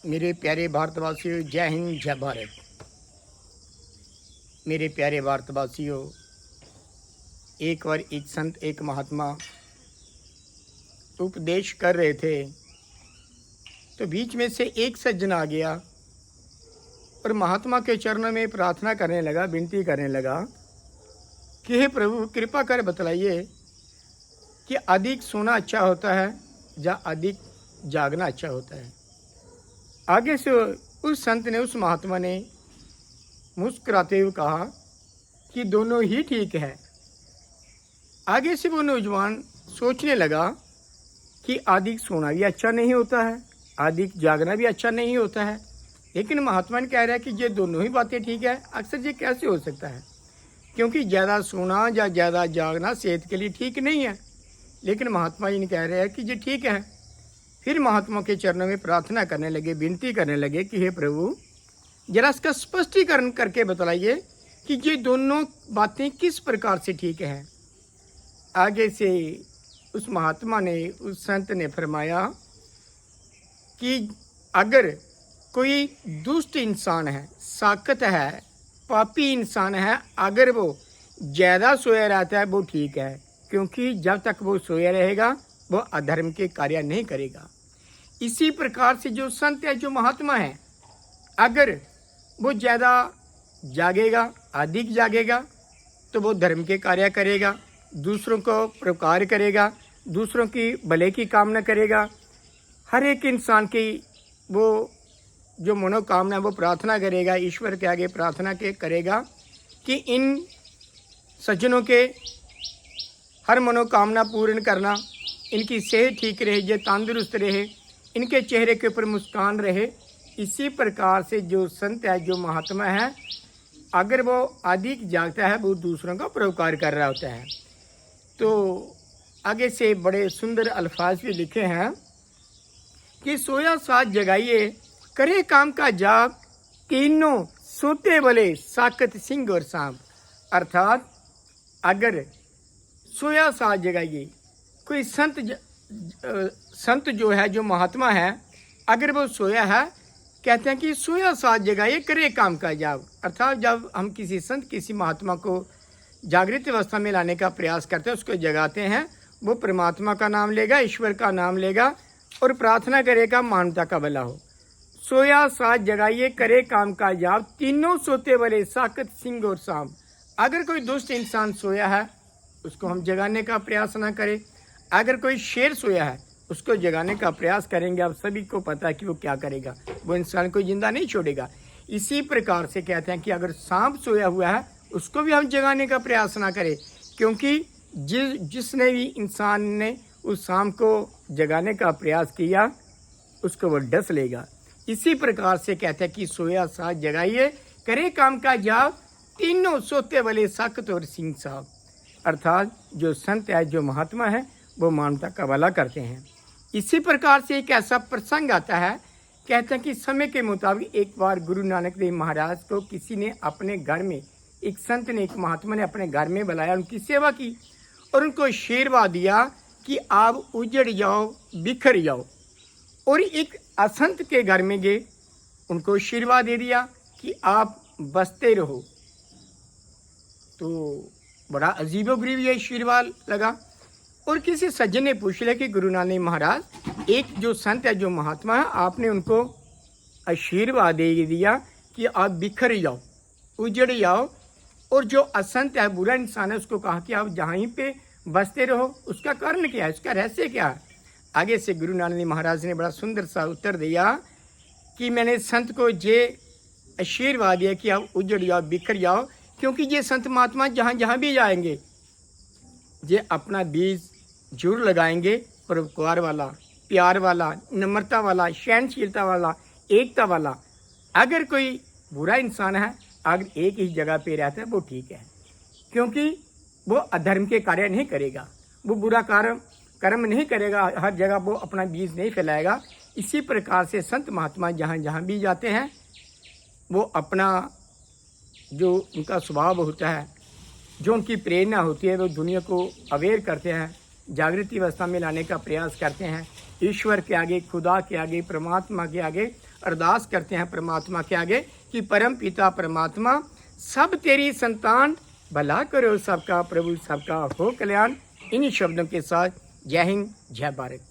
मेरे प्यारे भारतवासियों, जय हिंद जय भारत। मेरे प्यारे भारतवासियों, एक बार एक संत एक महात्मा उपदेश कर रहे थे तो बीच में से एक सज्जन आ गया और महात्मा के चरणों में प्रार्थना करने लगा, विनती करने लगा कि हे प्रभु, कृपा कर बतलाइए कि अधिक सोना अच्छा होता है या अधिक जागना अच्छा होता है। आगे से उस संत ने, उस महात्मा ने मुस्कुराते हुए कहा कि दोनों ही ठीक है। आगे से वो नौजवान सोचने लगा कि अधिक सोना भी अच्छा नहीं होता है, अधिक जागना भी अच्छा नहीं होता है, लेकिन महात्मा ने कह रहा है कि ये दोनों ही बातें ठीक है। अक्सर ये कैसे हो सकता है, क्योंकि ज़्यादा सोना या ज़्यादा जागना सेहत के लिए ठीक नहीं है, लेकिन महात्मा जी ने कह रहे हैं कि ये ठीक है। फिर महात्मा के चरणों में प्रार्थना करने लगे, विनती करने लगे कि हे प्रभु, जरा इसका स्पष्टीकरण करके बतलाइए कि ये दोनों बातें किस प्रकार से ठीक हैं। आगे से उस महात्मा ने, उस संत ने फरमाया कि अगर कोई दुष्ट इंसान है, साकत है, पापी इंसान है, अगर वो ज़्यादा सोया रहता है वो ठीक है, क्योंकि जब तक वो सोया रहेगा वो अधर्म के कार्य नहीं करेगा। इसी प्रकार से जो संत है, जो महात्मा है, अगर वो ज़्यादा जागेगा, अधिक जागेगा, तो वो धर्म के कार्य करेगा, दूसरों को परोपकार करेगा, दूसरों की भले की कामना करेगा, हर एक इंसान की वो जो मनोकामना वो प्रार्थना करेगा, ईश्वर के आगे प्रार्थना के करेगा कि इन सज्जनों के हर मनोकामना पूर्ण करना, इनकी सेहत ठीक रहे, ये तंदुरुस्त रहे, इनके चेहरे के ऊपर मुस्कान रहे। इसी प्रकार से जो संत है, जो महात्मा है, अगर वो अधिक जागता है वो दूसरों का परोपकार कर रहा होता है। तो आगे से बड़े सुंदर अल्फाज भी लिखे हैं कि सोया साथ जगाइए, करे काम का जाग, तीनों सोते वाले साकत सिंह और सांप। अर्थात अगर सोया साथ जगाइए, कोई संत जो है, जो महात्मा है, अगर वो सोया है, कहते हैं कि सोया साथ जगाइए, करे काम का जाग। अर्थात जब हम किसी संत, किसी महात्मा को जागृत अवस्था में लाने का प्रयास करते हैं, उसको जगाते हैं, वो परमात्मा का नाम लेगा, ईश्वर का नाम लेगा और प्रार्थना करेगा मानवता का भला हो। सोया साथ जगाइए, करे काम का जाग, तीनों सोते वाले साकत सिंह और सांप। अगर कोई दुष्ट इंसान सोया है उसको हम जगाने का प्रयास ना करें, अगर कोई शेर सोया है उसको जगाने का प्रयास करेंगे, आप सभी को पता है कि वो क्या करेगा, वो इंसान को जिंदा नहीं छोड़ेगा। इसी प्रकार से कहते हैं कि अगर सांप सोया हुआ है उसको भी हम जगाने का प्रयास ना करें, क्योंकि जिसने भी इंसान ने उस सांप को जगाने का प्रयास किया उसको वो डस लेगा। इसी प्रकार से कहते हैं कि सोया साथ जगाइए, करे काम का जाग, तीनों सोते वाले साकत और सिंह साहब। अर्थात जो संत है, जो महात्मा है, वो मानवता का भला करते हैं। इसी प्रकार से एक ऐसा प्रसंग आता है, कहते हैं कि समय के मुताबिक एक बार गुरु नानक देव महाराज को किसी ने अपने घर में, एक संत ने, एक महात्मा ने अपने घर में बुलाया, उनकी सेवा की और उनको आशीर्वाद दिया कि आप उजड़ जाओ, बिखर जाओ। और एक असंत के घर में गए, उनको आशीर्वाद दे दिया कि आप बसते रहो। तो बड़ा अजीबोगरीब ये आशीर्वाद लगा। और किसी सज्जन ने पूछ लिया कि गुरु नानक महाराज, एक जो संत है, जो महात्मा है, आपने उनको आशीर्वाद दे दिया कि आप बिखर जाओ, उजड़ जाओ, और जो असंत है, बुरा इंसान है, उसको कहा कि आप जहीं पे बसते रहो, उसका कारण क्या है, उसका रहस्य क्या है। आगे से गुरु नानक महाराज ने बड़ा सुंदर सा उत्तर दिया कि मैंने संत को ये आशीर्वाद दिया कि आप उजड़ जाओ, बिखर जाओ, क्योंकि ये संत महात्मा जहाँ जहाँ भी जाएंगे ये अपना बीज जरूर लगाएंगे, परोपकार वाला, प्यार वाला, नम्रता वाला, सहनशीलता वाला, एकता वाला। अगर कोई बुरा इंसान है, अगर एक ही जगह पे रहता है, वो ठीक है, क्योंकि वो अधर्म के कार्य नहीं करेगा, वो बुरा कर्म नहीं करेगा, हर जगह वो अपना बीज नहीं फैलाएगा। इसी प्रकार से संत महात्मा जहाँ जहाँ भी जाते हैं, वो अपना जो उनका स्वभाव होता है, जो उनकी प्रेरणा होती है, वो दुनिया को अवेयर करते हैं, जागृति अवस्था में लाने का प्रयास करते हैं। ईश्वर के आगे, खुदा के आगे, परमात्मा के आगे अरदास करते हैं परमात्मा के आगे कि परम पिता परमात्मा सब तेरी संतान, भला करो सबका प्रभु, सबका हो कल्याण। इन्हीं शब्दों के साथ जय हिंद, जय भारत।